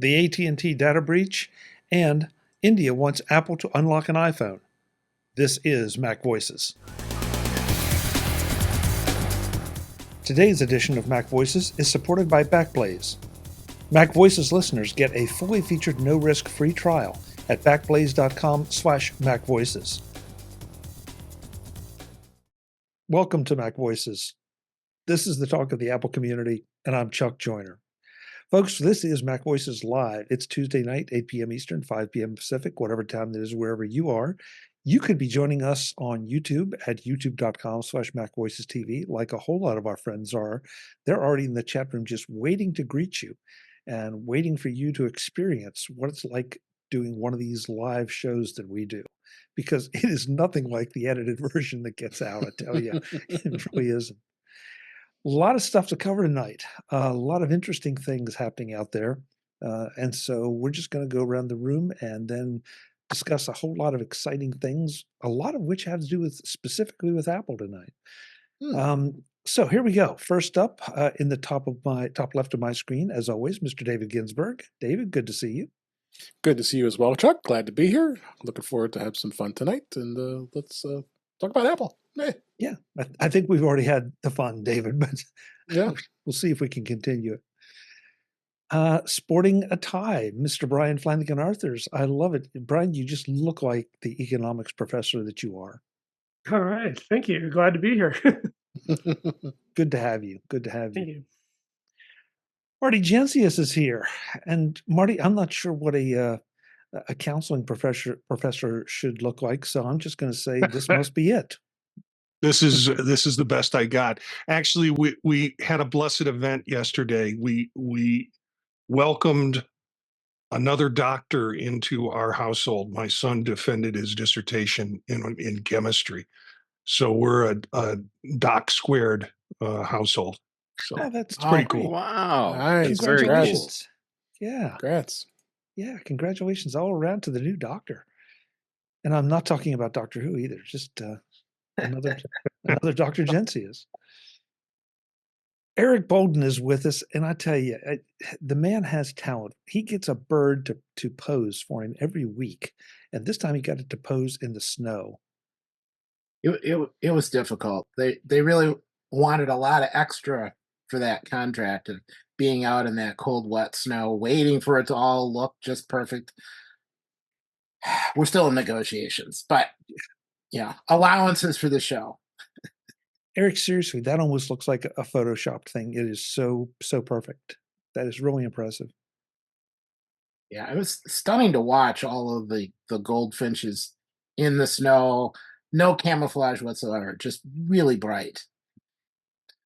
the AT&T data breach, and India wants Apple to unlock an iPhone. This is MacVoices. Today's edition of MacVoices is supported by Backblaze. MacVoices listeners get a fully featured no-risk free trial at backblaze.com/MacVoices. Welcome to MacVoices. This is the talk of the Apple community, and I'm Chuck Joyner. Folks, this is MacVoices Live. It's Tuesday night, 8 p.m. Eastern, 5 p.m. Pacific, whatever time it is, wherever you are. You could be joining us on YouTube at youtube.com/MacVoicesTV, like a whole lot of our friends are. They're already in the chat room just waiting to greet you and waiting for you to experience what it's like doing one of these live shows that we do, because it is nothing like the edited version that gets out, I tell you. It really isn't. A lot of stuff to cover tonight, a lot of interesting things happening out there. And so we're just going to go around the room and then discuss a whole lot of exciting things, a lot of which have to do with specifically with Apple tonight. So here we go. First up, in the top left of my screen, as always, Mr. David Ginsburg. David, good to see you. Good to see you as well, Chuck. Glad to be here. Looking forward to have some fun tonight, and let's talk about Apple. Yeah, I think we've already had the fun, David, but yeah, we'll see if we can continue it. Sporting a tie, Mr. Brian Flanigan-Arthurs. I love it. Brian, you just look like the economics professor that you are. All right. Thank you. Glad to be here. Good to have you. Good to have you. Thank you. Marty Jencius is here. And Marty, I'm not sure what a counseling professor should look like, so I'm just going to say this must be it. This is the best I got. Actually, we had a blessed event yesterday. We welcomed another doctor into our household. My son defended his dissertation in chemistry, so we're a doc squared household. So that's pretty cool. Wow, nice. Congratulations! Yeah, congrats. Yeah, congratulations all around to the new doctor. And I'm not talking about Doctor Who either. Just another Dr. Jencius. Eric Bolden is with us, and I tell you, the man has talent. He gets a bird to pose for him every week, and this time he got it to pose in the snow. It was difficult. They really wanted a lot of extra for that contract of being out in that cold, wet snow, waiting for it to all look just perfect. We're still in negotiations, but yeah, allowances for the show. Eric, seriously, that almost looks like a photoshopped thing. It is so perfect. That is really impressive. Yeah, it was stunning to watch all of the goldfinches in the snow. No camouflage whatsoever, just really bright.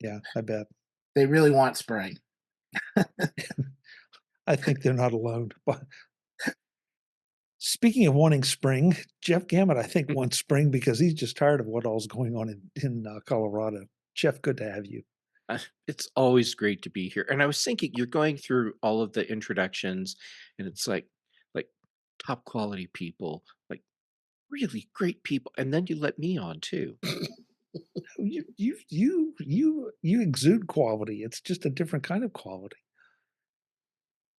Yeah, I bet. They really want spring. I think they're not alone. But speaking of wanting spring, Jeff Gamet, I think, wants spring because he's just tired of what all's going on in Colorado. Jeff, good to have you. It's always great to be here. And I was thinking, you're going through all of the introductions, and it's like top quality people, like really great people, and then you let me on too. You exude quality. It's just a different kind of quality.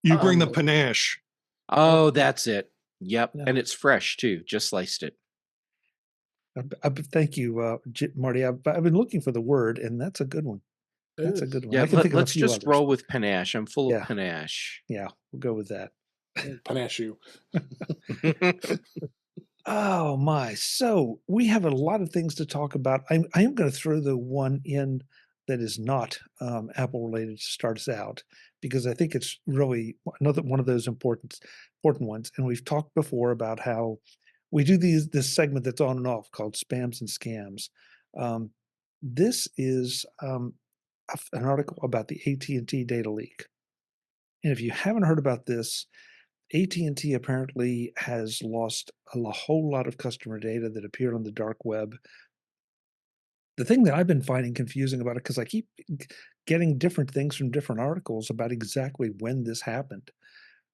You bring the panache. Oh, that's it. Yep, yeah. And it's fresh too. Just sliced it. Thank you, Marty. I've been looking for the word, and that's a good one. That's a good one. Yeah, let's just roll with panache. I'm full of panache. Yeah, we'll go with that. Panache you. Oh my! So we have a lot of things to talk about. I am going to throw the one in that is not Apple related to start us out, because I think it's really another one of those important ones. And we've talked before about how we do this segment that's on and off called Spams and Scams. This is an article about the AT&T data leak. And if you haven't heard about this, AT&T apparently has lost a whole lot of customer data that appeared on the dark web. The thing that I've been finding confusing about it, because I keep getting different things from different articles about exactly when this happened.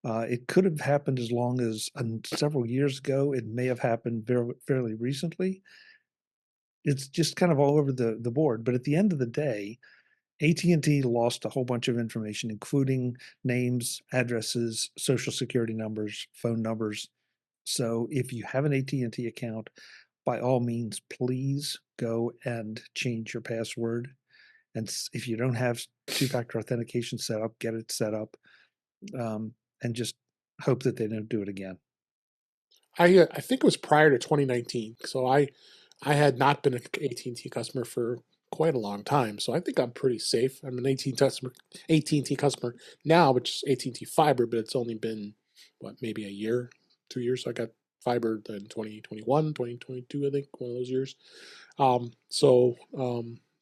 It could have happened as long as several years ago. It may have happened fairly recently. It's just kind of all over the board. But at the end of the day, AT&T lost a whole bunch of information, including names, addresses, social security numbers, phone numbers. So if you have an AT&T account, by all means, please go and change your password. And if you don't have two-factor authentication set up, get it set up, and just hope that they don't do it again. I think it was prior to 2019, so I had not been an AT&T customer for quite a long time, so I think I'm pretty safe. I'm an AT&T customer now, which is AT&T Fiber, but it's only been what, maybe a year, 2 years. So I got fiber in 2021, 2022, I think, one of those years. So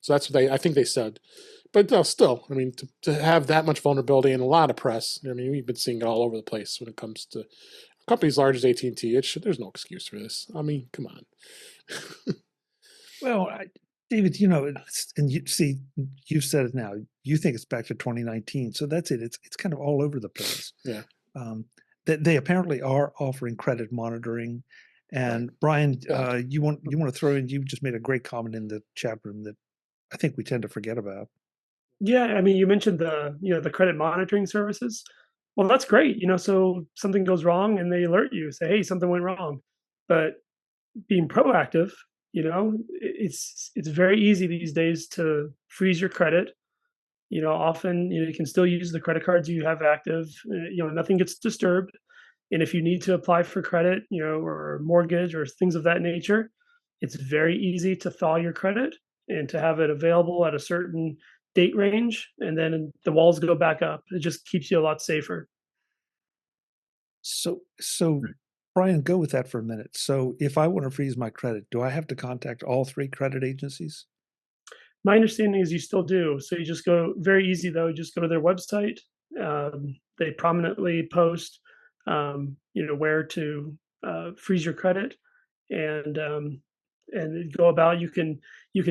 that's what I think they said. But no, still, I mean, to have that much vulnerability and a lot of press, I mean, we've been seeing it all over the place when it comes to companies large as AT&T. There's no excuse for this. I mean, come on. Well, David, and you see, you've said it now. You think it's back to 2019, so that's it. It's kind of all over the place. Yeah. They apparently are offering credit monitoring. And Brian, you want to throw in? You just made a great comment in the chat room that I think we tend to forget about. Yeah, I mean, you mentioned the credit monitoring services. Well, that's great. So something goes wrong and they alert you, say, hey, something went wrong. But being proactive, it's very easy these days to freeze your credit. Often you can still use the credit cards you have active. Nothing gets disturbed. And if you need to apply for credit, or mortgage or things of that nature, it's very easy to thaw your credit and to have it available at a certain date range, and then the walls go back up. It just keeps you a lot safer. So Brian, go with that for a minute. So if I want to freeze my credit, do I have to contact all three credit agencies? My understanding is you still do. So you just go, very easy though, just go to their website. They prominently post, where to freeze your credit, and go about. You can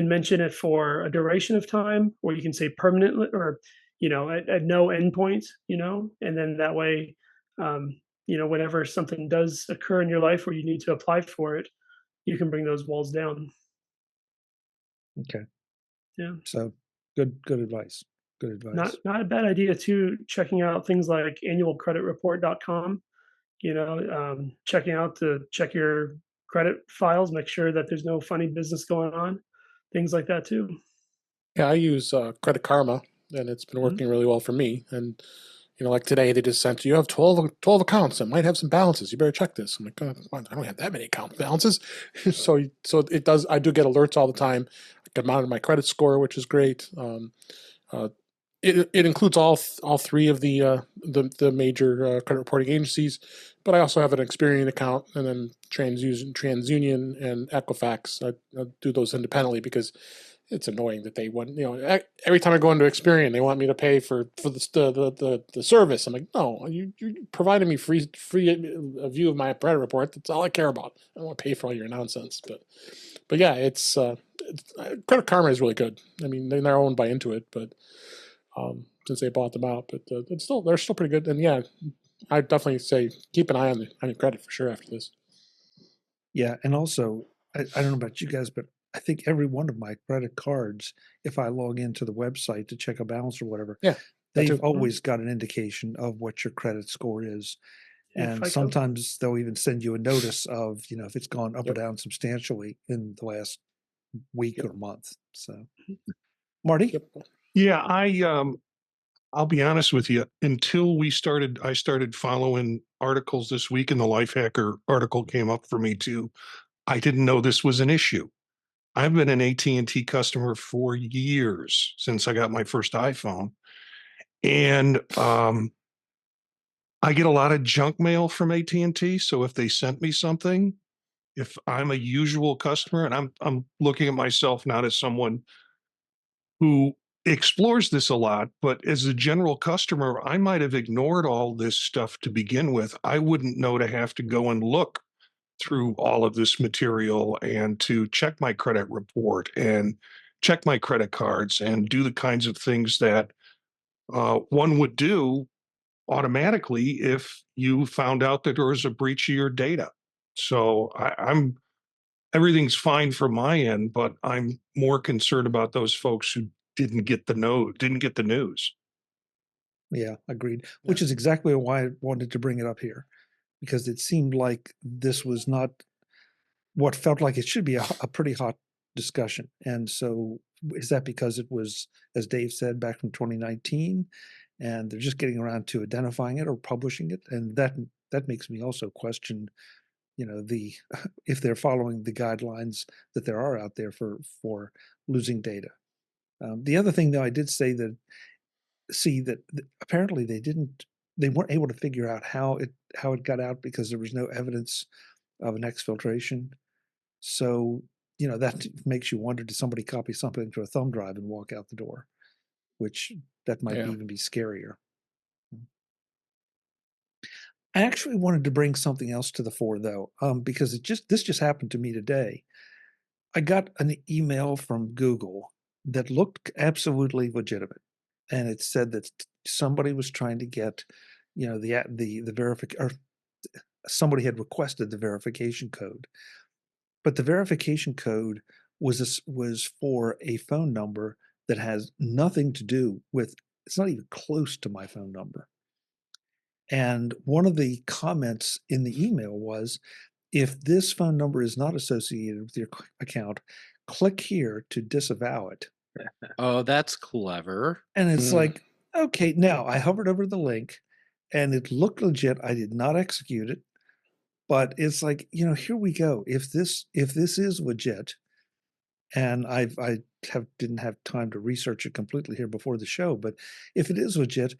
mention it for a duration of time, or you can say permanently, or at no endpoint. And then that way, whenever something does occur in your life where you need to apply for it, you can bring those walls down. Okay. Yeah. So good advice. Good advice. Not a bad idea too, checking out things like annualcreditreport.com, checking out to check your credit files, make sure that there's no funny business going on, things like that too. Yeah, I use Credit Karma, and it's been working really well for me. And like today, they just sent you have 12 accounts that might have some balances. You better check this. I'm like, oh, I don't have that many account balances. so it does. I do get alerts all the time. I can monitor my credit score, which is great. It includes all three of the major credit reporting agencies, but I also have an Experian account, and then TransUnion and Equifax. I do those independently because it's annoying that they want, every time I go into Experian, they want me to pay for the service. I'm like, no, you provided me free a view of my credit report. That's all I care about. I don't want to pay for all your nonsense. But yeah, it's Credit Karma is really good. I mean, they're owned by Intuit, but since they bought them out, but they're still pretty good. And yeah, I definitely say keep an eye on your credit for sure after this. Yeah, and also I don't know about you guys, but I think every one of my credit cards, if I log into the website to check a balance or whatever, they've always got an indication of what your credit score is. And sometimes they'll even send you a notice of, if it's gone up or down substantially in the last week or month. So, Marty? Yeah, I'll be honest with you. Until I started following articles this week, and the Lifehacker article came up for me too. I didn't know this was an issue. I've been an AT&T customer for years, since I got my first iPhone. And I get a lot of junk mail from AT&T. So if they sent me something, if I'm a usual customer, and I'm looking at myself not as someone who explores this a lot, but as a general customer, I might have ignored all this stuff to begin with. I wouldn't know to have to go and look through all of this material and to check my credit report and check my credit cards and do the kinds of things that one would do automatically if you found out that there was a breach of your data. So everything's fine from my end, but I'm more concerned about those folks who didn't get the news. Yeah, agreed. Which is exactly why I wanted to bring it up here, because it seemed like this was not what felt like it should be a pretty hot discussion. And so is that because it was, as Dave said, back from 2019, and they're just getting around to identifying it or publishing it? And that makes me also question, the if they're following the guidelines that there are out there for losing data. The other thing, though, I did say that apparently they weren't able to figure out how it got out because there was no evidence of an exfiltration. So, that makes you wonder, did somebody copy something to a thumb drive and walk out the door? Which that might even be scarier. I actually wanted to bring something else to the fore, though, because this just happened to me today. I got an email from Google that looked absolutely legitimate, and it said that somebody was trying to get, the verification, or somebody had requested the verification code, but the verification code was for a phone number that has nothing to do with. It's not even close to my phone number. And one of the comments in the email was, if this phone number is not associated with your account, click here to disavow it. Oh, that's clever. And it's like, okay, now I hovered over the link and it looked legit. I did not execute it, but it's like, here we go. If this is legit, and I didn't have time to research it completely here before the show, but if it is legit,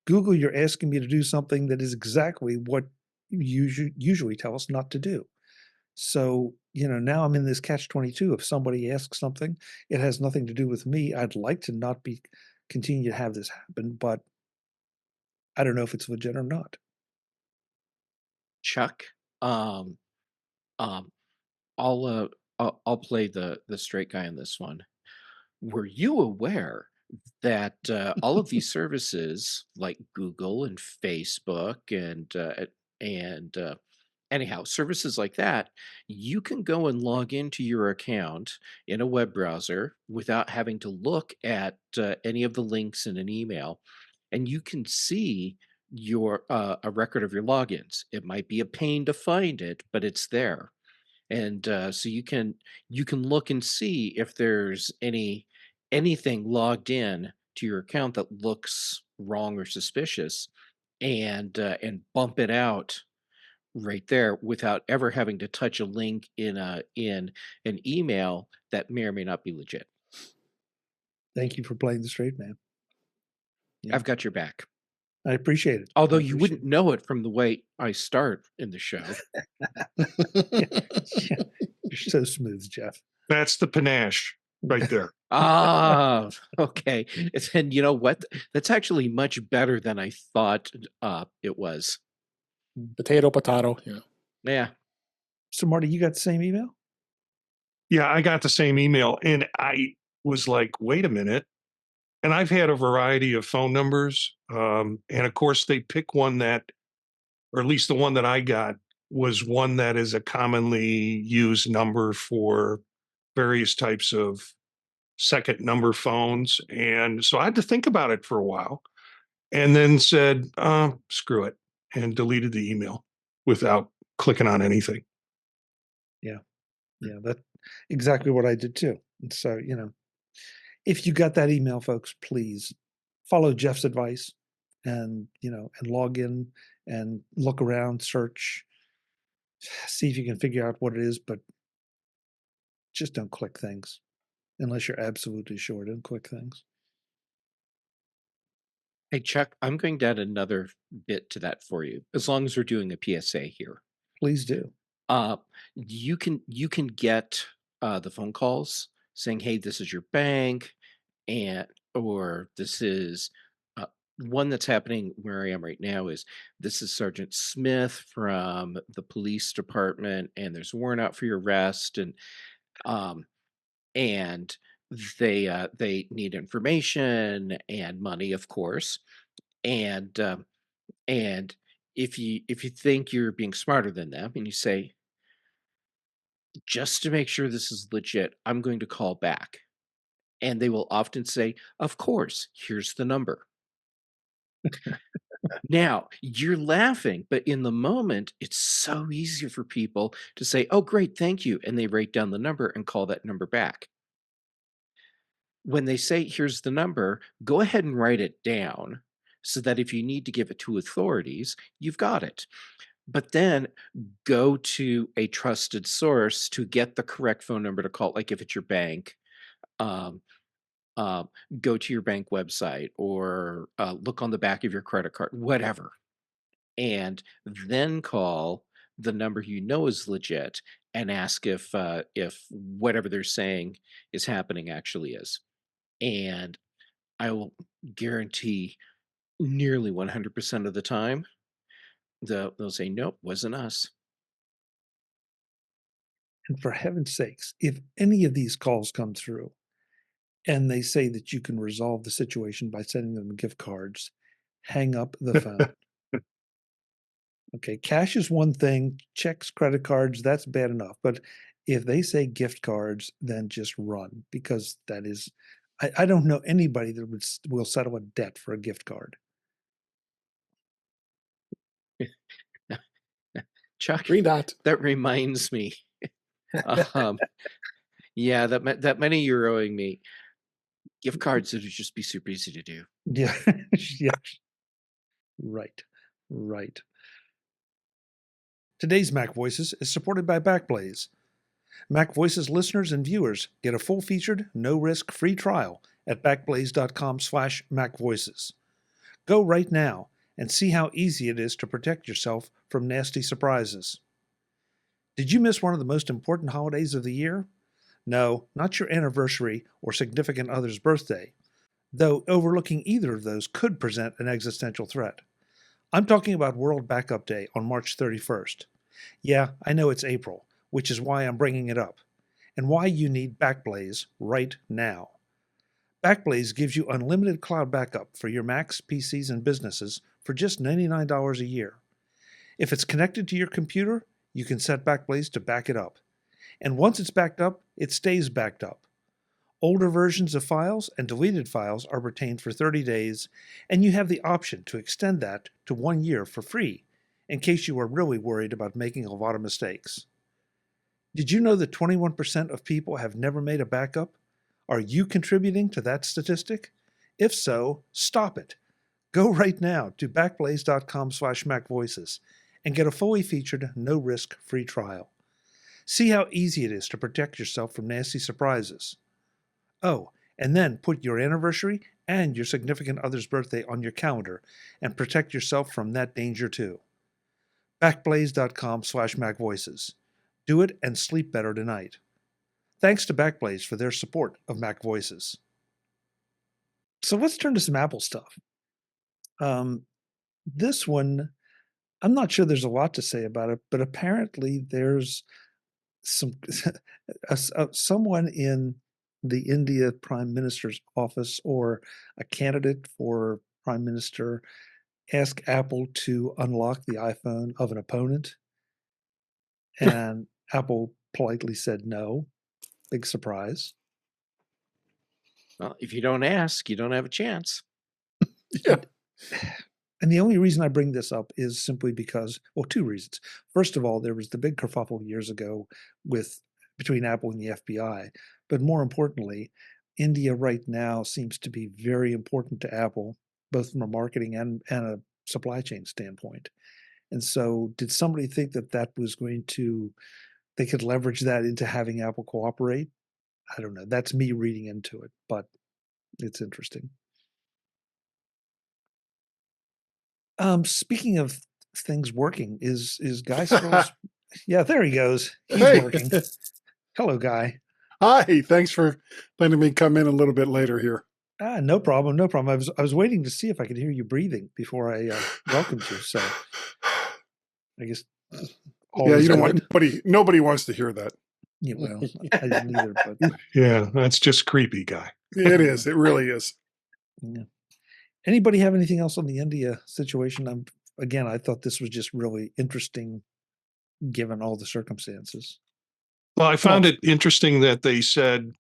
Google, you're asking me to do something that is exactly what you usually tell us not to do. So, now I'm in this catch-22. If somebody asks something, it has nothing to do with me. I'd like to not continue to have this happen, but I don't know if it's legit or not. Chuck, um, I'll play the straight guy on this one. Were you aware that all of these services like Google and Facebook and anyhow, services like that, you can go and log into your account in a web browser without having to look at any of the links in an email, and you can see your a record of your logins. It might be a pain to find it, but it's there, and so you can look and see if there's anything logged in to your account that looks wrong or suspicious, and bump it out right there without ever having to touch a link in an email that may or may not be legit. Thank you for playing the straight man. Yeah. I've got your back. I appreciate it. Although you wouldn't know it from the way I start in the show. Yeah. You're so smooth, Jeff. That's the panache right there. Ah, okay. And you know what? That's actually much better than I thought it was. Potato. Yeah. Yeah. So, Marty, you got the same email? Yeah, I got the same email, and I was like, wait a minute. And I've had a variety of phone numbers. And of course, they pick one that, or at least the one that I got, was one that is a commonly used number for various types of second number phones. And so I had to think about it for a while and then said, screw it, and deleted the email without clicking on anything. Yeah, that's exactly what I did too. And so, if you got that email, folks, please follow Jeff's advice and, and log in and look around, search, see if you can figure out what it is, but just don't click things unless you're absolutely sure. Don't click things. Hey, Chuck, I'm going to add another bit to that for you, as long as we're doing a PSA here. Please do. You can get the phone calls saying, "Hey, this is your bank," or this is one that's happening where I am right now is this is Sergeant Smith from the police department, and there's a warrant out for your arrest, and they need information and money, of course, and if you think you're being smarter than them, and you say, just to make sure this is legit, I'm going to call back. And they will often say, of course, here's the number. Now, you're laughing, but in the moment, it's so easy for people to say, oh, great, thank you. And they write down the number and call that number back. When they say, here's the number, go ahead and write it down so that if you need to give it to authorities, you've got it. But then go to a trusted source to get the correct phone number to call, like if it's your bank. Go to your bank website or look on the back of your credit card, whatever, and then call the number you know is legit and ask if whatever they're saying is happening actually is. And I will guarantee nearly 100% of the time they'll say, nope, wasn't us. And for heaven's sakes, if any of these calls come through and they say that you can resolve the situation by sending them gift cards, hang up the phone. Okay, cash is one thing, checks, credit cards, that's bad enough. But if they say gift cards, then just run, because that is, I don't know anybody that will settle a debt for a gift card. Chuck, green dot. That reminds me. Yeah, that money you're owing me. Gift cards would just be super easy to do. Yeah, yeah. Right. Today's Mac Voices is supported by Backblaze. Mac Voices listeners and viewers get a full-featured, no-risk free trial at backblaze.com/MacVoices. Go right now and see how easy it is to protect yourself from nasty surprises. Did you miss one of the most important holidays of the year? No, not your anniversary or significant other's birthday, though overlooking either of those could present an existential threat. I'm talking about World Backup Day on March 31st. Yeah, I know it's April, which is why I'm bringing it up, and why you need Backblaze right now. Backblaze gives you unlimited cloud backup for your Macs, PCs, and businesses for just $99 a year. If it's connected to your computer, you can set Backblaze to back it up. And once it's backed up, it stays backed up. Older versions of files and deleted files are retained for 30 days, and you have the option to extend that to 1 year for free, in case you are really worried about making a lot of mistakes. Did you know that 21% of people have never made a backup? Are you contributing to that statistic? If so, stop it. Go right now to backblaze.com/MacVoices and get a fully featured, no-risk free trial. See how easy it is to protect yourself from nasty surprises. Oh, and then put your anniversary and your significant other's birthday on your calendar and protect yourself from that danger too. Backblaze.com/MacVoices. Do it and sleep better tonight. Thanks to Backblaze for their support of Mac Voices. So let's turn to some Apple stuff. This one, I'm not sure there's a lot to say about it, but apparently there's someone in the India Prime Minister's office or a candidate for Prime Minister asked Apple to unlock the iPhone of an opponent, and Apple politely said no. Big surprise. Well, if you don't ask, you don't have a chance. Yeah. And the only reason I bring this up is simply because, well, two reasons. First of all, there was the big kerfuffle years ago between Apple and the FBI. But more importantly, India right now seems to be very important to Apple, both from a marketing and a supply chain standpoint. And so did somebody think that was going to, they could leverage that into having Apple cooperate? I don't know. That's me reading into it, but it's interesting. Speaking of things working, is Guy Serle? Yeah, there he goes. He's working. Hello, Guy. Hi. Thanks for letting me come in a little bit later here. No problem. No problem. I was waiting to see if I could hear you breathing before I welcomed you. So I guess. Yeah, you don't want nobody wants to hear that. Yeah, well, I didn't either. But yeah, that's just creepy, Guy. It is. It really is. Yeah. Anybody have anything else on the India situation? I thought this was just really interesting, given all the circumstances. Well, I found it interesting that they said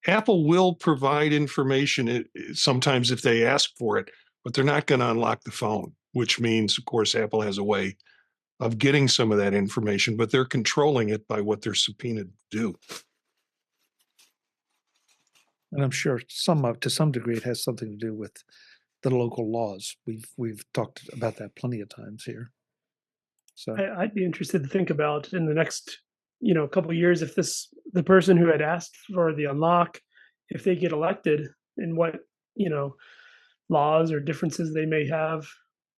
Apple will provide information sometimes if they ask for it, but they're not going to unlock the phone, which means, of course, Apple has a way of getting some of that information, but they're controlling it by what they're subpoenaed to do. And I'm sure to some degree it has something to do with the local laws. We've talked about that plenty of times here. So I'd be interested to think about in the next, couple of years if the person who had asked for the unlock, if they get elected, and what laws or differences they may have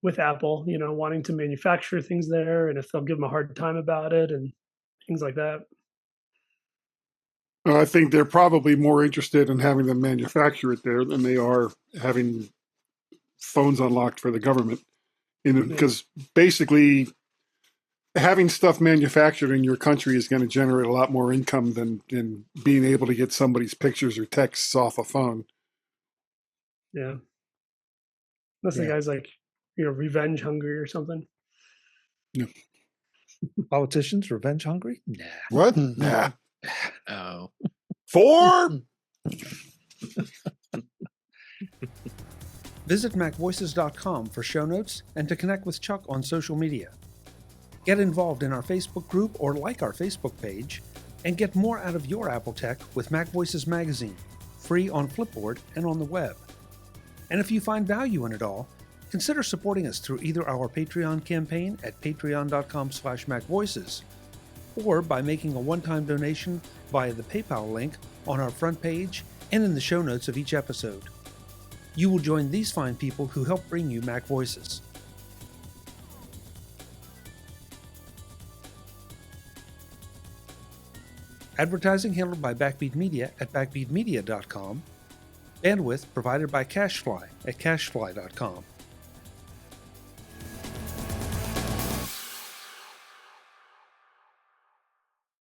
with Apple, wanting to manufacture things there, and if they'll give them a hard time about it and things like that. I think they're probably more interested in having them manufacture it there than they are having phones unlocked for the government. Because basically, having stuff manufactured in your country is going to generate a lot more income than being able to get somebody's pictures or texts off a phone. Yeah. Unless the guy's like, revenge hungry or something. Yeah. Politicians revenge hungry? Nah. What? Nah. Oh. 4? Visit MacVoices.com for show notes and to connect with Chuck on social media. Get involved in our Facebook group or like our Facebook page, and get more out of your Apple tech with MacVoices Magazine, free on Flipboard and on the web. And if you find value in it all, consider supporting us through either our Patreon campaign at patreon.com/MacVoices, or by making a one-time donation via the PayPal link on our front page and in the show notes of each episode. You will join these fine people who help bring you Mac Voices. Advertising handled by Backbeat Media at backbeatmedia.com. Bandwidth provided by CacheFly at cachefly.com.